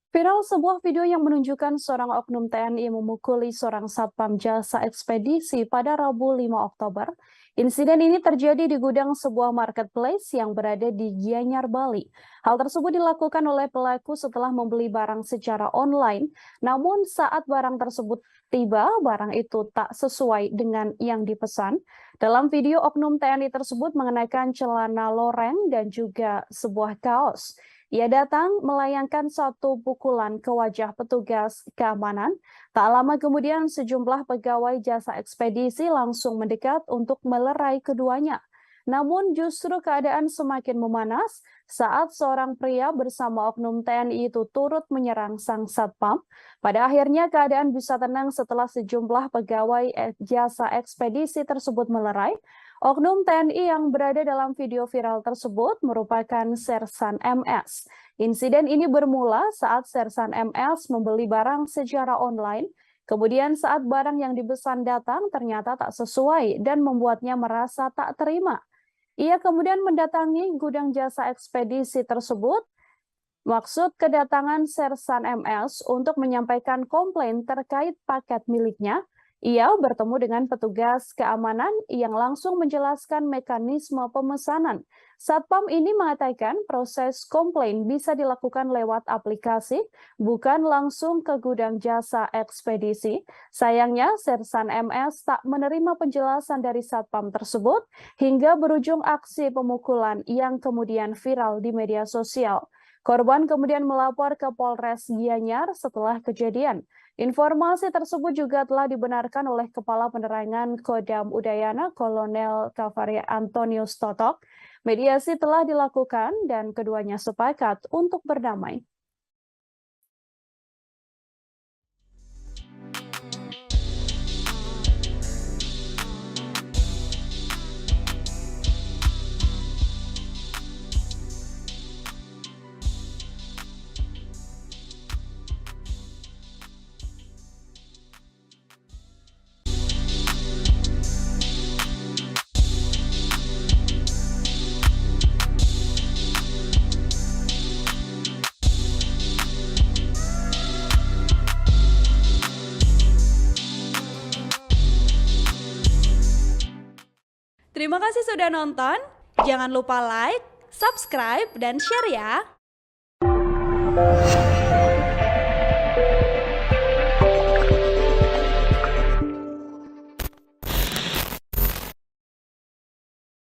Viral sebuah video yang menunjukkan seorang oknum TNI memukuli seorang satpam jasa ekspedisi pada Rabu 5 Oktober. Insiden ini terjadi di gudang sebuah marketplace yang berada di Gianyar, Bali. Hal tersebut dilakukan oleh pelaku setelah membeli barang secara online, namun saat barang tersebut tiba, barang itu tak sesuai dengan yang dipesan. Dalam video, oknum TNI tersebut mengenakan celana loreng dan juga sebuah kaos. Ia datang melayangkan satu pukulan ke wajah petugas keamanan. Tak lama kemudian sejumlah pegawai jasa ekspedisi langsung mendekat untuk melerai keduanya. Namun justru keadaan semakin memanas saat seorang pria bersama oknum TNI itu turut menyerang sang satpam. Pada akhirnya keadaan bisa tenang setelah sejumlah pegawai jasa ekspedisi tersebut melerai. Oknum TNI yang berada dalam video viral tersebut merupakan Sersan MS. Insiden ini bermula saat Sersan MS membeli barang secara online. Kemudian saat barang yang dipesan datang ternyata tak sesuai dan membuatnya merasa tak terima. Ia kemudian mendatangi gudang jasa ekspedisi tersebut. Maksud kedatangan Sersan MS untuk menyampaikan komplain terkait paket miliknya. Ia bertemu dengan petugas keamanan yang langsung menjelaskan mekanisme pemesanan. Satpam ini mengatakan proses komplain bisa dilakukan lewat aplikasi, bukan langsung ke gudang jasa ekspedisi. Sayangnya, Sersan MS tak menerima penjelasan dari Satpam tersebut hingga berujung aksi pemukulan yang kemudian viral di media sosial. Korban kemudian melapor ke Polres Gianyar setelah kejadian. Informasi tersebut juga telah dibenarkan oleh Kepala Penerangan Kodam Udayana Kolonel Kavari Antonius Totok. Mediasi telah dilakukan dan keduanya sepakat untuk berdamai. Terima kasih sudah nonton. Jangan lupa like, subscribe, dan share ya.